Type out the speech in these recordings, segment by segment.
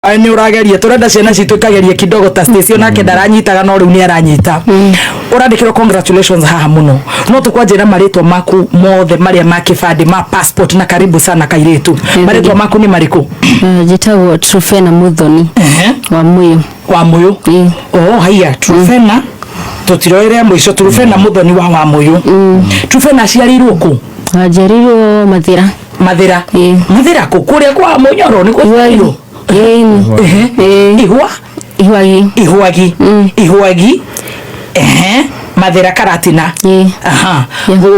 Ni urageria turenda ciana citu ikageria kidogo ta station nake ndaranyitaga no riu ni aranyita urandikirwo congratulations haha muno no tukwanjira maritwa maku mothe maria ma kibandi ma passport na karibu sana kairetu maritwa maku ni mariku jitagwo Trufena Muthoni wa Muyu oh haya Trufena tutiroire mwisho Trufena Muthoni wa Muyu Trufena ciarirwo ku ajarirwo Mathira ku kuria kwa Munyoro ni ku Ihwagi Mathira Karatina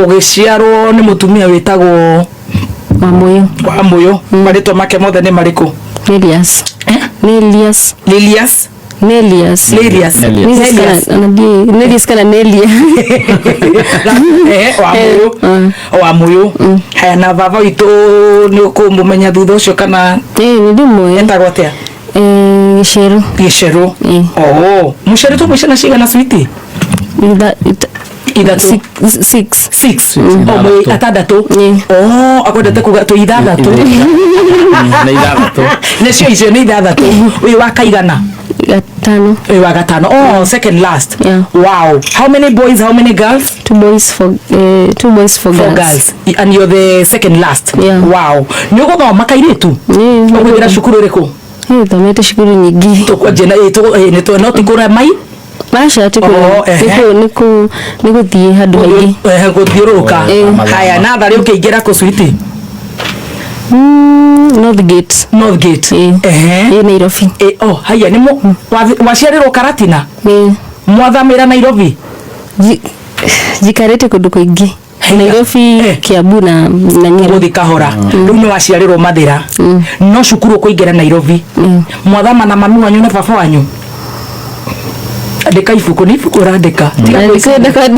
ugiciarwo ni mutumia witagwo wa Muyu maritwa make mothe ni mariku Nelias kana Nelia wa Muyu haya na baba itu ni ukumumenya thutha ucio kana ni ndimu etagwo atia Gicero oh mucere tu mucere cigana switi six oh atandatu oh akwendete kugatu ithathatu necio icio ni ithathatu uyu wa kaigana gatano oh second last wow how many boys how many girls two boys for girls and you're the second last wow ni uguthoma kairetu ukwira cukuru riku thomete cukuru nyingi tukwajena ni no tikura mai Masha tiko nikuthie handu haingi guthiuruka haya na thari ukiingira ku switi North Gate Nairobi oh haya ni waciarirwo Karatina mwathamira Nairobi jikarete kundu kuingi Nairobi Kiambu na Nyeri guthi kahora riu ni waciarirwo Mathira no cukuru kuingira Nairobi mwathama na mami wanyu na baba wanyu andika ibuku ni ibuku urandika ndikwenda kwandika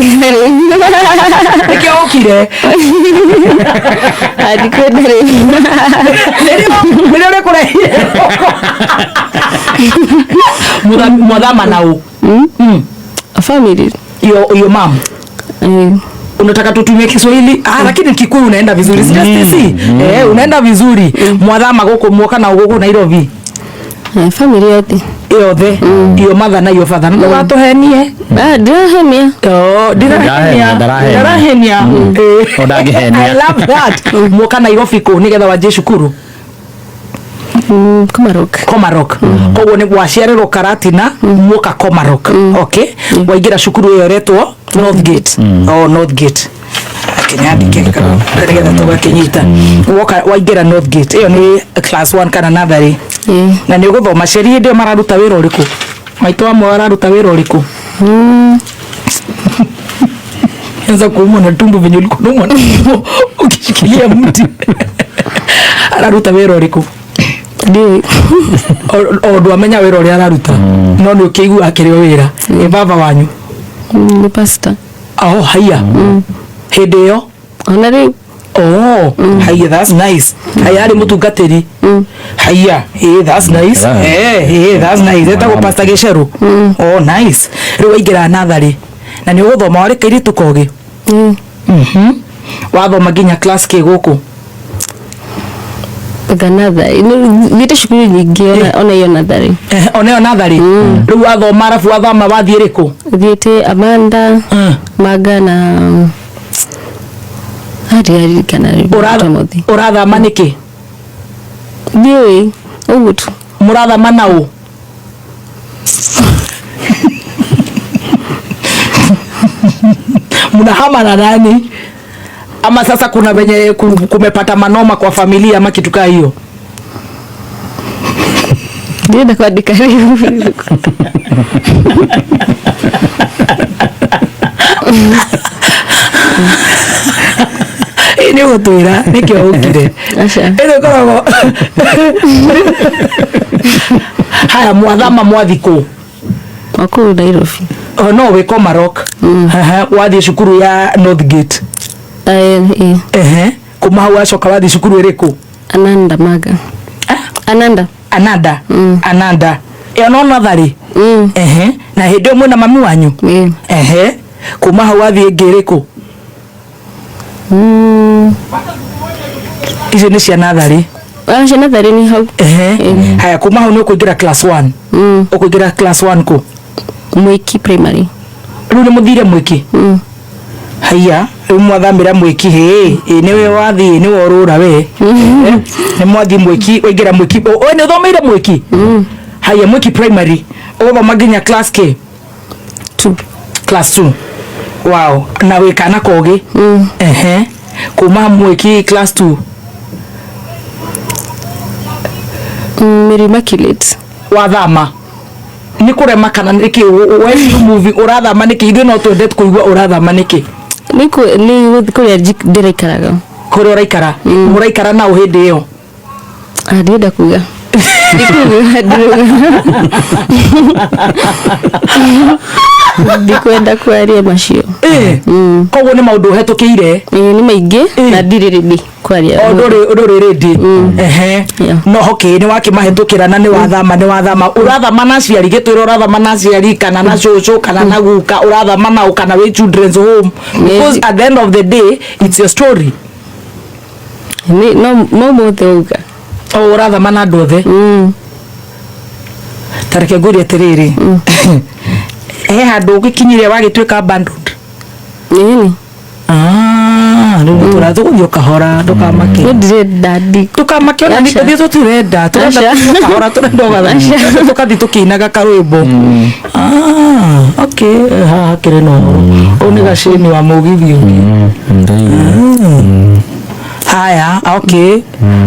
nikio ukire ndikwenda nire kurehire mwathama nao family yo mam unataka tutumie Kiswahili lakini Kikuyu unaenda vizuri unaenda vizuri mwathama guku mwoka na guku Nairobi family yote iyo mother na iyo father no watuhenie ndirahenia I love that mwoka Nairobi ku nigetha wanje cukuru Komarok koguo ni gwaciarirwo Karatina mwoka Komarok okay waingira cukuru iyo retwo North Gate akinyandike nigetha tugakinyita waingira North Gate iyo ni class 1 kana nursery na ni uguthoma ceri ndio mararuta wira uriku maitu amwe araruta wira uriku anza kuumwa tumbo venye uliko noma ukishikilia mti araruta wira uriku ndio ndo amenya wira uri araruta no ni ukiigua akirio wira ni baba wanyu ni pastor oh haya hindi yo onari haya that's nice haya ari mutungatiri haya that's nice that's nice etagwo Pastor Gicero oh nice riu waingira nathari na ni uguthoma wari kairitu kogi wathoma nginya class ke guku nathari nite cukuru nyingi ona iyo nathari riu wathoma arafu wathoma wathie riku thiete Amanda Maga na hadi kana urathama niki ndiwe ugu tu murathama nao mnahama na nani ama sasa kuna venye kumepata manoma kwa familia ama kitu kaa hiyo ndio kuandika hiyo ni gutwira nikio ukire ino koragwo haya mwathama mwathiku makuru Nairobi no we Komarok wathie cukuru ya North Gate kuma hau acoka wathie cukuru iriku Ananda Maga Ananda iyo no nathari na hindi mwe na mami wanyu kuma hau wathie ngiriku icio ni cia nathari Acha na thareni hau. Haya kuma hau ni ukuingira class 1. Ukuingira class 1 ko Mwiki primary. Riu ni muthire Mwiki. Haya riu mwathamira Mwiki niwe wathi ni worura we. Ni mwathi Mwiki uingira Mwiki. O ni thomeire Mwiki. Haya Mwiki primary. Oba maginya class K 2. Class 2. Wow. Na wikana kogi. Kuma Mwiki class 2. Mary Immaculate. Wathama ni kurema kana niki when you moving urathama niki ithu no twende kuigua urathama niki ni kuria ndiraikaraga kuria uraikara muraikara na uhindi iyo ndenda kuga ndikwenda kwaria macio koguo ni maundu hetukiire ni maingi na ndiriri kwaria nduri ready no hoki ni wakimahetukira na ni wathama urathama na ciari gitwira urathama na ciari kana na cucu kana na guka urathama na ukana we children's home because at the end of the day it's your story no mothe uga urathama na andu othe tareke nguri atiriri handu ugikinyire wagituika abandoned nini riu turathuguthio kahora ndukamake ndire dadi tukamake ona ndithio turenda kahora turenda tukathi tukinaga karwimbo okay kire no oni gacini wa mugithio haya okay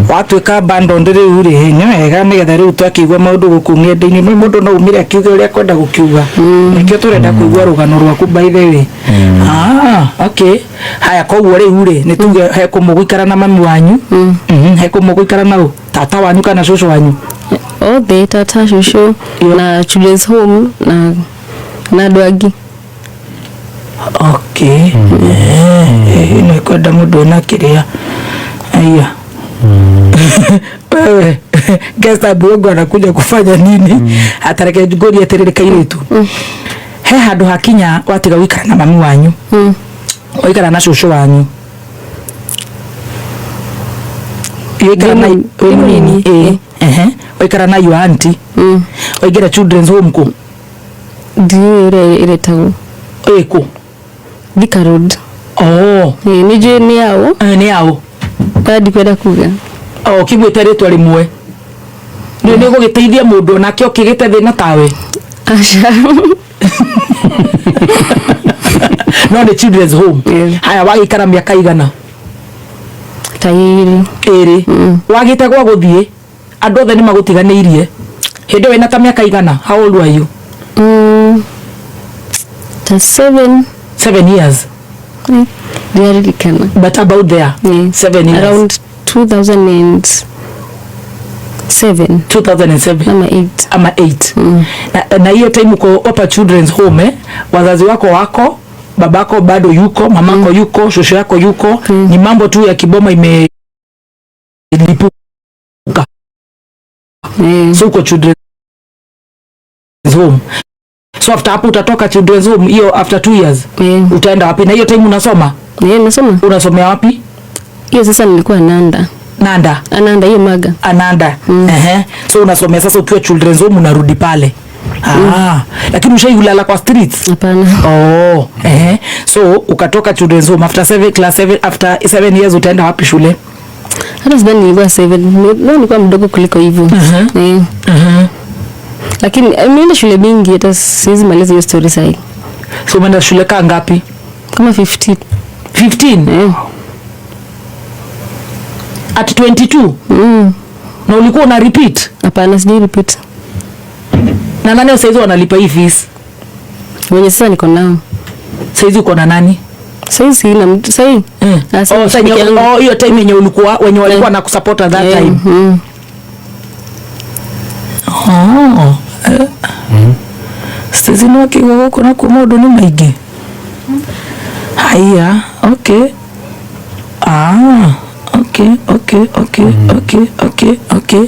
watuika abandoned riu ni wega nigetha riu twakigwa maundu guku ng'enda-ini ni mundu no umire akiuga uria kwenda gukiuga nikio turenda kuigua rugano rwaku by the way okay haya koguo riu ni tuge he kumugikara na mami wanyu he kumugikara na tata wanyu kana cucu wanyu othe tata cucu na children's home na andu angi okay ni kwenda mundu na kiria aya wewe guest abongo anakuja kufanya nini atareke ngori atirire kairitu he handu hakinya watiga wikara na mami wanyu wikara na cucu wanyu wikara na nini wikara na your auntie wikara children's home ko dire tagu eko Thika Road ni je ni yao tadi kwenda kuga kigwite ritwa rimwe ni gugiteithia mundu nake okigite thina tawe acha no the children's home haya wagikara miaka igana iri wagite gwa guthie andu othe ni magutiganiirie hindi wena ta miaka igana how old are you 7 years but about there 7 years around 2007 ama 8 na hiyo time uko Upper Children's Home wazazi wako babako bado yuko mamako yuko shosho yako yuko ni mambo tu ya kiboma imelipuka so uko Children's Home so after hapo utatoka Children's Home hiyo after 2 years utaenda wapi na hiyo time unasoma nasoma unasomea wapi hiyo sasa nilikuwa Nanda hiyo Maga Ananda so unasomea sasa ukiwa Children's Home unarudi pale lakini ushailala kwa streets hapana so ukatoka Children's Home after 7 years utaenda wapi shule hata sidhani nilikuwa 7 nilikuwa mdogo kuliko hivyo lakini nimeenda shule mingi hata siwezi maliza hiyo story sasa so umeenda shule kaa ngapi kama 15 at 22 na ulikuwa una repeat hapana sijui repeat na nani saizi wanalipa hii fees wenye sasa niko nao saizi uko na nani saizi na mtu saizi hiyo time yenye ulikuwa wenye walikuwa na kusupport at that time saizi ni wakiwa kuna kumodo ni maigi haya okay okay